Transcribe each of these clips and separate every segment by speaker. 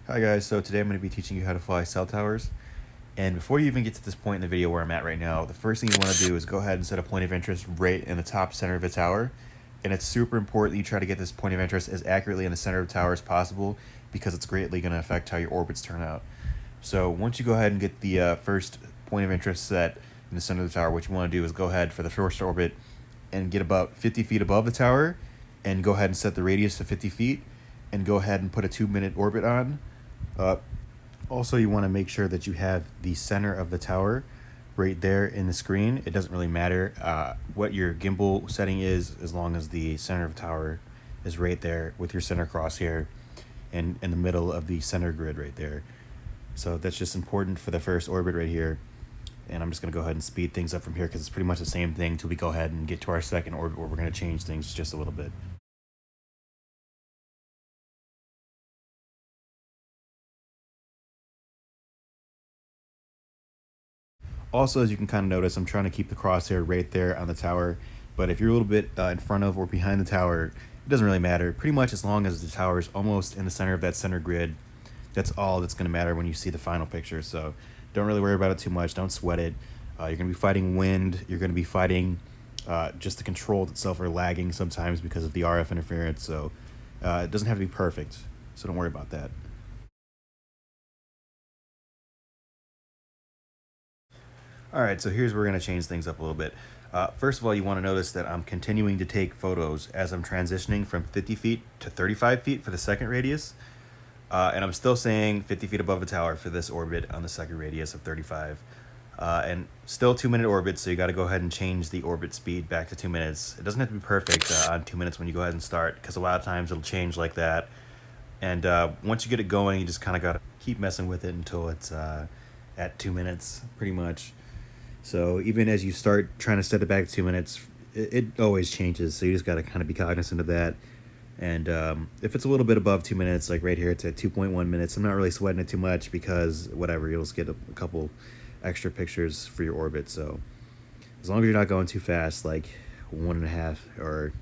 Speaker 1: Hi guys, so today I'm going to be teaching you how to fly cell towers. And before you even get to this point in the video where I'm at right now, the first thing you want to do is go ahead and set a point of interest right in the top center of the tower. And it's super important that you try to get this point of interest as accurately in the center of the tower as possible because it's greatly going to affect how your orbits turn out. So once you go ahead and get the first point of interest set in the center of the tower, what you want to do is go ahead for the first orbit and get about 50 feet above the tower and go ahead and set the radius to 50 feet and go ahead and put a 2-minute orbit on. Uh, Also, you want to make sure that you have the center of the tower right there in the screen. It doesn't really matter what your gimbal setting is as long as the center of the tower is right there with your center crosshair and in the middle of the center grid right there. So that's just important for the first orbit right here. And I'm just going to go ahead and speed things up from here because it's pretty much the same thing till we go ahead and get to our second orbit where we're going to change things just a little bit. Also, as you can kind of notice, I'm trying to keep the crosshair right there on the tower. But if you're a little bit in front of or behind the tower, it doesn't really matter. Pretty much as long as the tower is almost in the center of that center grid, that's all that's going to matter when you see the final picture. So don't really worry about it too much. Don't sweat it. You're going to be fighting wind. You're going to be fighting just the controls itself are lagging sometimes because of the RF interference. So it doesn't have to be perfect. So don't worry about that. All right, so here's where we're going to change things up a little bit. First of all, you want to notice that I'm continuing to take photos as I'm transitioning from 50 feet to 35 feet for the second radius. And I'm still saying 50 feet above the tower for this orbit on the second radius of 35. And still 2-minute orbit, so you got to go ahead and change the orbit speed back to 2 minutes. It doesn't have to be perfect on 2 minutes when you go ahead and start, because a lot of times it'll change like that. And once you get it going, you just kind of got to keep messing with it until it's at 2 minutes, pretty much. So even as you start trying to set it back to 2 minutes, it always changes. So you just got to kind of be cognizant of that. And if it's a little bit above 2 minutes, like right here, it's at 2.1 minutes. I'm not really sweating it too much because whatever, you'll just get a couple extra pictures for your orbit. So as long as you're not going too fast, like 1.5 or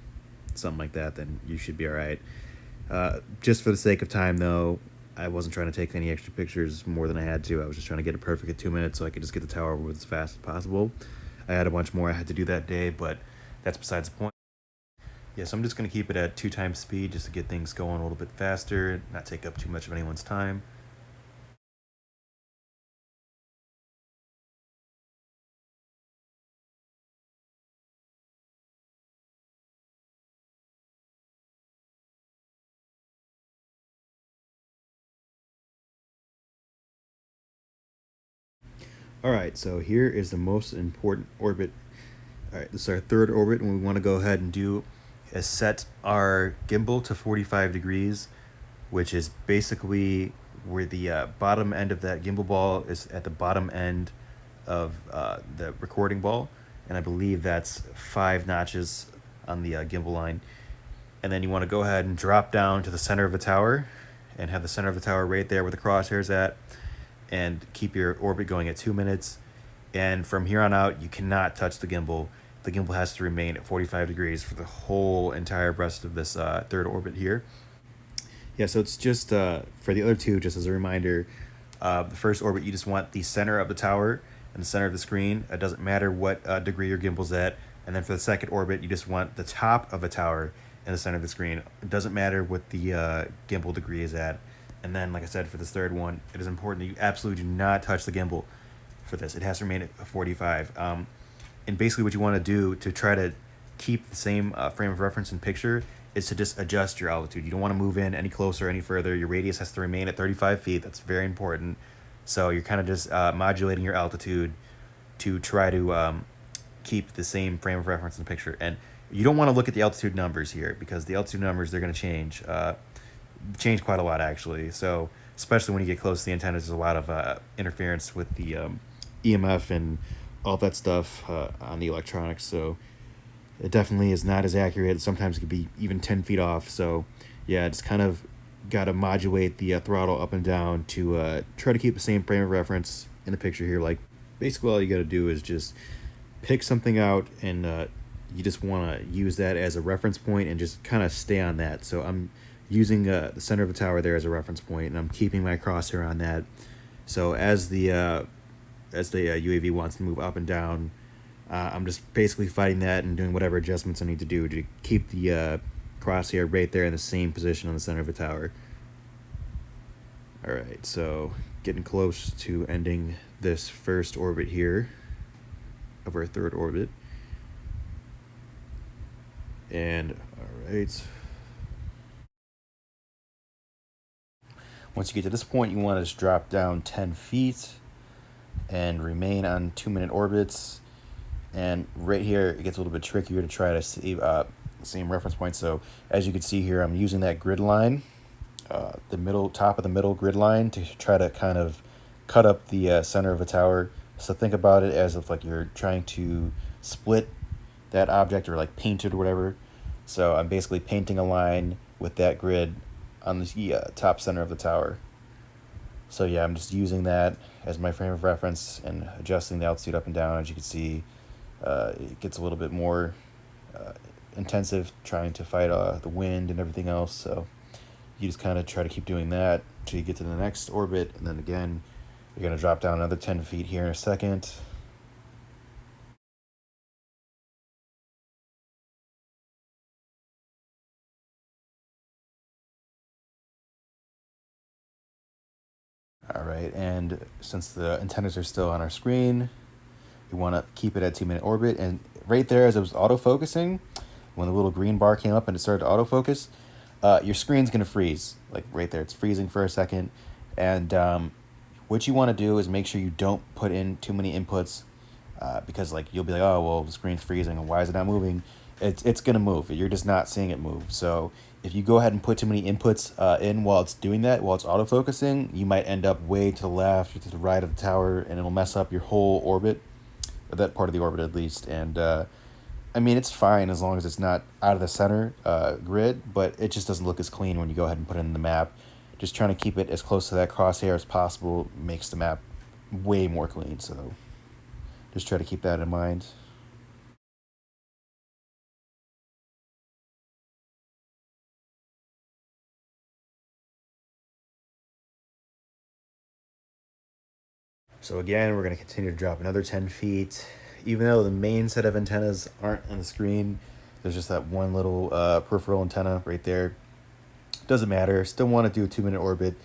Speaker 1: something like that, then you should be all right. Just for the sake of time, though, I wasn't trying to take any extra pictures more than I had to. I was just trying to get it perfect at 2 minutes so I could just get the tower over as fast as possible. I had a bunch more I had to do that day, but that's besides the point. Yeah, so I'm just going to keep it at 2 times speed just to get things going a little bit faster, not take up too much of anyone's time. All right, so here is the most important orbit. All right, this is our third orbit, and we want to go ahead and do is set our gimbal to 45 degrees, which is basically where the bottom end of that gimbal ball is at the bottom end of the recording ball, and I believe that's 5 notches on the gimbal line. And then you want to go ahead and drop down to the center of the tower and have the center of the tower right there where the crosshairs at, and keep your orbit going at 2 minutes. And from here on out, you cannot touch the gimbal. The gimbal has to remain at 45 degrees for the whole entire rest of this third orbit here. Yeah, so it's just for the other two, just as a reminder, the first orbit, you just want the center of the tower and the center of the screen. It doesn't matter what degree your gimbal's at. And then for the second orbit, you just want the top of a tower in the center of the screen. It doesn't matter what the gimbal degree is at. And then, like I said, for this third one, it is important that you absolutely do not touch the gimbal for this. It has to remain at 45. And basically what you want to do to try to keep the same frame of reference in picture is to just adjust your altitude. You don't want to move in any closer, any further. Your radius has to remain at 35 feet. That's very important. So you're kind of just modulating your altitude to try to keep the same frame of reference in the picture. And you don't want to look at the altitude numbers here because the altitude numbers, they're going to change quite a lot actually. So especially when you get close to the antennas, there's a lot of interference with the EMF and all that stuff on the electronics. So it definitely is not as accurate. Sometimes it could be even 10 feet off. So yeah, it's kind of got to modulate the throttle up and down to try to keep the same frame of reference in the picture here. Like basically all you got to do is just pick something out and you just want to use that as a reference point and just kind of stay on that. So I'm using the center of the tower there as a reference point, and I'm keeping my crosshair on that. So as the UAV wants to move up and down, I'm just basically fighting that and doing whatever adjustments I need to do to keep the crosshair right there in the same position on the center of the tower. Alright, so getting close to ending this first orbit here of our third orbit. And alright. Once you get to this point, you want to just drop down 10 feet and remain on 2-minute orbits. And right here, it gets a little bit trickier to try to save same reference point. So as you can see here, I'm using that grid line, the top of the middle grid line, to try to kind of cut up the center of a tower. So think about it as if like you're trying to split that object or like paint it or whatever. So I'm basically painting a line with that grid on the top center of the tower. So yeah, I'm just using that as my frame of reference and adjusting the altitude up and down. As you can see, it gets a little bit more intensive trying to fight the wind and everything else. So you just kind of try to keep doing that until you get to the next orbit, and then again, you're going to drop down another 10 feet here in a second. Alright, and since the antennas are still on our screen, we want to keep it at 2-minute orbit. And right there, as it was autofocusing, when the little green bar came up and it started to autofocus, your screen's going to freeze. Like right there, it's freezing for a second. And what you want to do is make sure you don't put in too many inputs, because like you'll be like, oh, well, the screen's freezing and why is it not moving? It's going to move. You're just not seeing it move. So if you go ahead and put too many inputs in while it's doing that, while it's autofocusing, you might end up way to the left or to the right of the tower, and it'll mess up your whole orbit, or that part of the orbit at least. And I mean, it's fine as long as it's not out of the center grid, but it just doesn't look as clean when you go ahead and put it in the map. Just trying to keep it as close to that crosshair as possible makes the map way more clean. So just try to keep that in mind. So again, we're going to continue to drop another 10 feet. Even though the main set of antennas aren't on the screen, there's just that one little peripheral antenna right there. Doesn't matter. Still want to do a 2-minute orbit.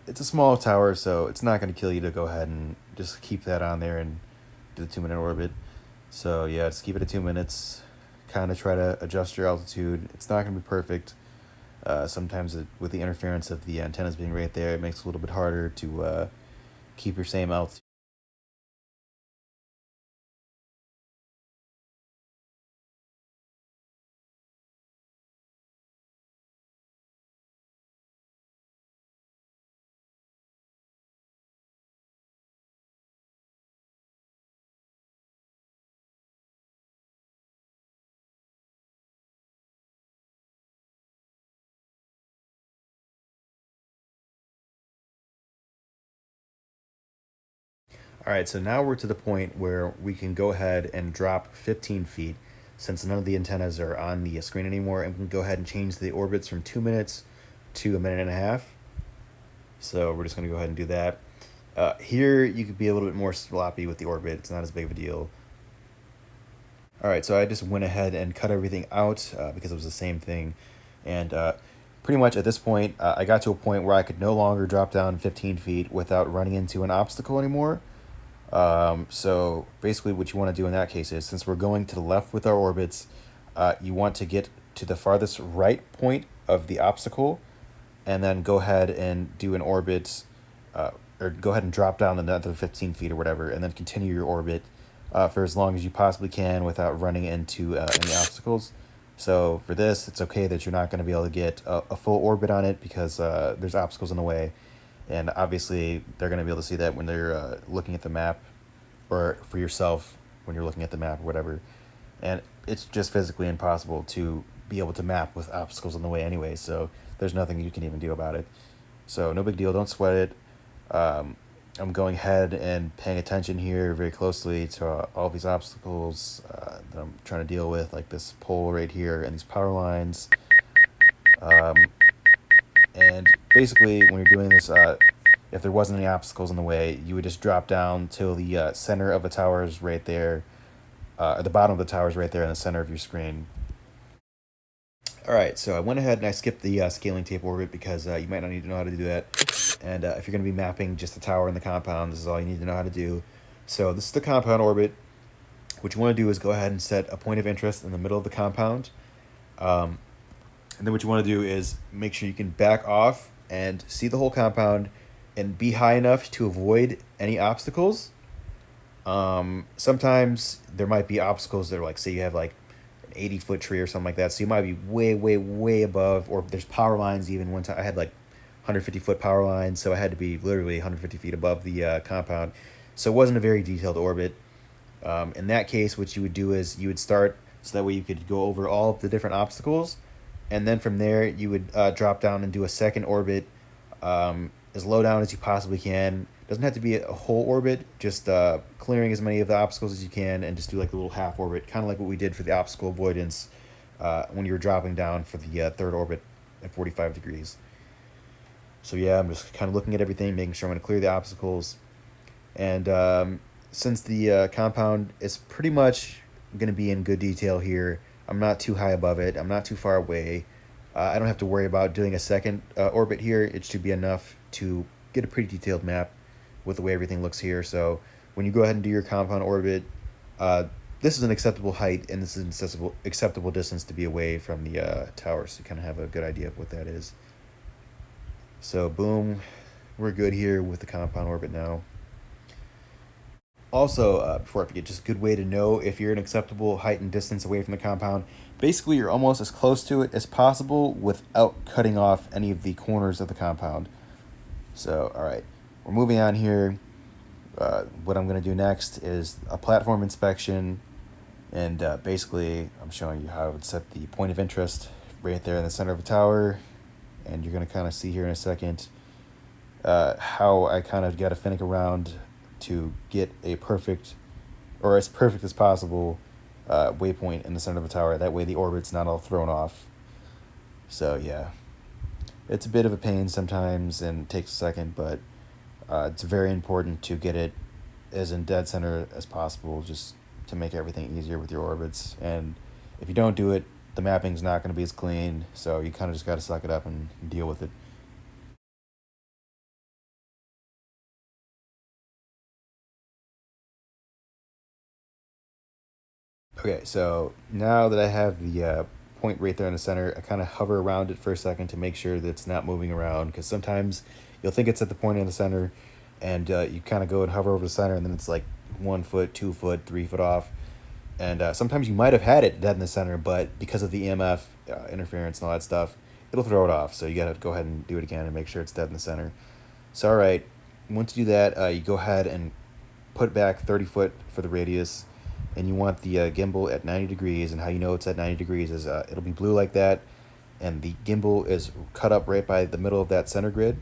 Speaker 1: It's a small tower, so it's not going to kill you to go ahead and just keep that on there and do the 2-minute orbit. So yeah, just keep it at 2 minutes. Kind of try to adjust your altitude. It's not going to be perfect. Sometimes with the interference of the antennas being right there, it makes it a little bit harder to keep your same altitude. All right, so now we're to the point where we can go ahead and drop 15 feet, since none of the antennas are on the screen anymore, and we can go ahead and change the orbits from 2 minutes to 1.5 minutes. So we're just going to go ahead and do that. Here, you could be a little bit more sloppy with the orbit. It's not as big of a deal. All right, so I just went ahead and cut everything out because it was the same thing. And pretty much at this point, I got to a point where I could no longer drop down 15 feet without running into an obstacle anymore. So basically what you want to do in that case is, since we're going to the left with our orbits, you want to get to the farthest right point of the obstacle, and then go ahead and do an orbit, or go ahead and drop down another 15 feet or whatever, and then continue your orbit for as long as you possibly can without running into any obstacles. So for this, it's okay that you're not going to be able to get a full orbit on it because there's obstacles in the way. And obviously, they're going to be able to see that when they're looking at the map, or for yourself when you're looking at the map or whatever. And it's just physically impossible to be able to map with obstacles in the way anyway, so there's nothing you can even do about it. So no big deal, don't sweat it. I'm going ahead and paying attention here very closely to all these obstacles that I'm trying to deal with, like this pole right here and these power lines. And basically, when you're doing this, if there wasn't any obstacles in the way, you would just drop down till the center of the tower is right there, or the bottom of the tower is right there in the center of your screen. All right, so I went ahead and I skipped the scaling tape orbit because you might not need to know how to do that. And if you're going to be mapping just the tower and the compound, this is all you need to know how to do. So this is the compound orbit. What you want to do is go ahead and set a point of interest in the middle of the compound. And then what you want to do is make sure you can back off and see the whole compound and be high enough to avoid any obstacles. Sometimes there might be obstacles that are like, say you have like an 80-foot tree or something like that. So you might be way, way, way above, or there's power lines even. One time I had like 150-foot power lines, so I had to be literally 150 feet above the compound. So it wasn't a very detailed orbit. In that case, what you would do is you would start so that way you could go over all of the different obstacles. And then from there, you would drop down and do a second orbit as low down as you possibly can. Doesn't have to be a whole orbit, just clearing as many of the obstacles as you can, and just do like a little half orbit, kind of like what we did for the obstacle avoidance when you were dropping down for the third orbit at 45 degrees. So yeah, I'm just kind of looking at everything, making sure I'm going to clear the obstacles. And since the compound is pretty much going to be in good detail here, I'm not too high above it. I'm not too far away. I don't have to worry about doing a second orbit here. It should be enough to get a pretty detailed map with the way everything looks here. So when you go ahead and do your compound orbit, this is an acceptable height and this is an acceptable distance to be away from the tower. So you kind of have a good idea of what that is. So boom, we're good here with the compound orbit now. Also, before I forget, just a good way to know if you're an acceptable height and distance away from the compound. Basically, you're almost as close to it as possible without cutting off any of the corners of the compound. So, all right, we're moving on here. What I'm going to do next is a platform inspection. And basically, I'm showing you how I would set the point of interest right there in the center of the tower. And you're going to kind of see here in a second how I kind of got to finick around to get a perfect, or as perfect as possible, waypoint in the center of the tower. That way the orbit's not all thrown off. So yeah, it's a bit of a pain sometimes and it takes a second, but it's very important to get it as in dead center as possible, just to make everything easier with your orbits. And if you don't do it, the mapping's not going to be as clean, so you kind of just got to suck it up and deal with it. Okay, so now that I have the point right there in the center, I kind of hover around it for a second to make sure that it's not moving around, because sometimes you'll think it's at the point in the center, and you kind of go and hover over the center, and then it's like 1 foot, 2 foot, 3 foot off. And sometimes you might have had it dead in the center, but because of the EMF interference and all that stuff, it'll throw it off. So you got to go ahead and do it again and make sure it's dead in the center. So, all right, once you do that, you go ahead and put back 30 foot for the radius, and you want the gimbal at 90 degrees. And how you know it's at 90 degrees is it'll be blue like that, and the gimbal is cut up right by the middle of that center grid.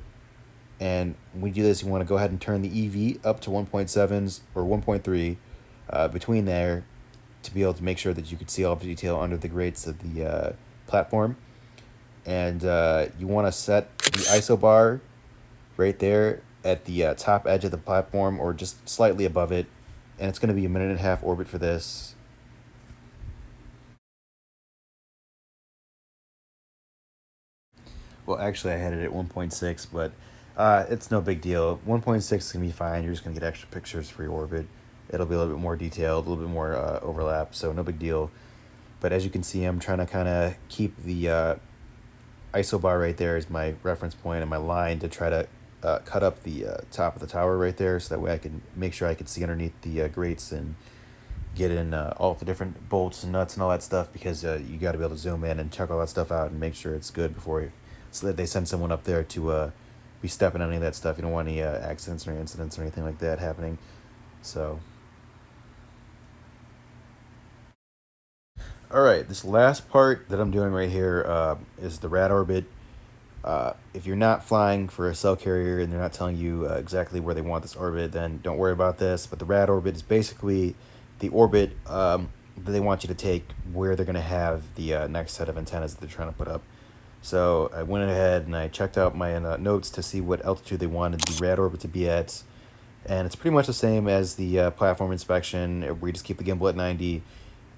Speaker 1: And when you do this, you want to go ahead and turn the EV up to 1.7s or 1.3 between there, to be able to make sure that you can see all the detail under the grates of the platform. And you want to set the ISO bar right there at the top edge of the platform, or just slightly above it. And it's going to be a 1.5-minute orbit for this. Well, actually, I had it at 1.6, but it's no big deal. 1.6 is going to be fine. You're just going to get extra pictures for your orbit. It'll be a little bit more detailed, a little bit more overlap, so no big deal. But as you can see, I'm trying to kind of keep the ISO bar right there as my reference point and my line to try to cut up the top of the tower right there, so that way I can make sure I can see underneath the grates and get in all the different bolts and nuts and all that stuff, because you got to be able to zoom in and check all that stuff out and make sure it's good before so that they send someone up there to be stepping on any of that stuff. You don't want any accidents or incidents or anything like that happening. So, all right, this last part that I'm doing right here is the rad orbit. If you're not flying for a cell carrier and they're not telling you exactly where they want this orbit, then don't worry about this. But the rad orbit is basically the orbit that they want you to take where they're going to have the next set of antennas that they're trying to put up. So I went ahead and I checked out my notes to see what altitude they wanted the rad orbit to be at. And it's pretty much the same as the platform inspection, where you just keep the gimbal at 90.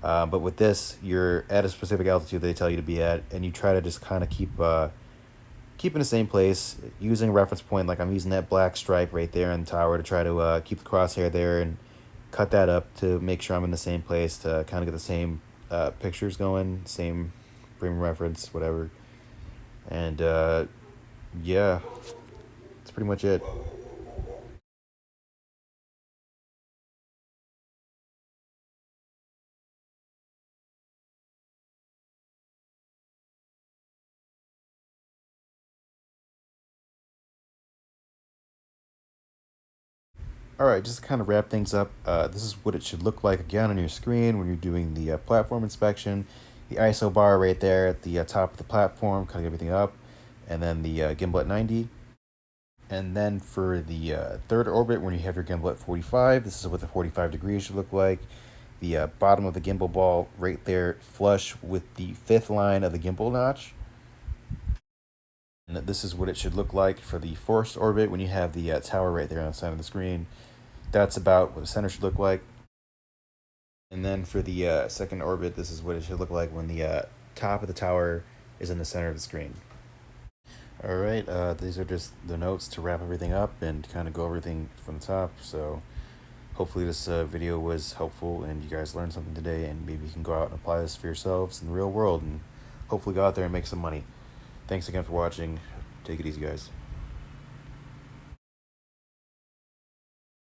Speaker 1: But with this, you're at a specific altitude they tell you to be at, and you try to just kind of keep in the same place, using a reference point. Like I'm using that black stripe right there in the tower to try to keep the crosshair there and cut that up to make sure I'm in the same place to kind of get the same pictures going, same frame of reference, whatever. And yeah, that's pretty much it. All right, just to kind of wrap things up, this is what it should look like again on your screen when you're doing the platform inspection. The ISO bar right there at the top of the platform, cutting everything up, and then the gimbal at 90. And then for the third orbit, when you have your gimbal at 45, this is what the 45 degrees should look like. The bottom of the gimbal ball right there, flush with the fifth line of the gimbal notch. And this is what it should look like for the fourth orbit when you have the tower right there on the side of the screen. That's about what the center should look like. And then for the second orbit, this is what it should look like when the top of the tower is in the center of the screen. All right, these are just the notes to wrap everything up and kind of go everything from the top. So hopefully this video was helpful and you guys learned something today, and maybe you can go out and apply this for yourselves in the real world and hopefully go out there and make some money. Thanks again for watching. Take it easy, guys.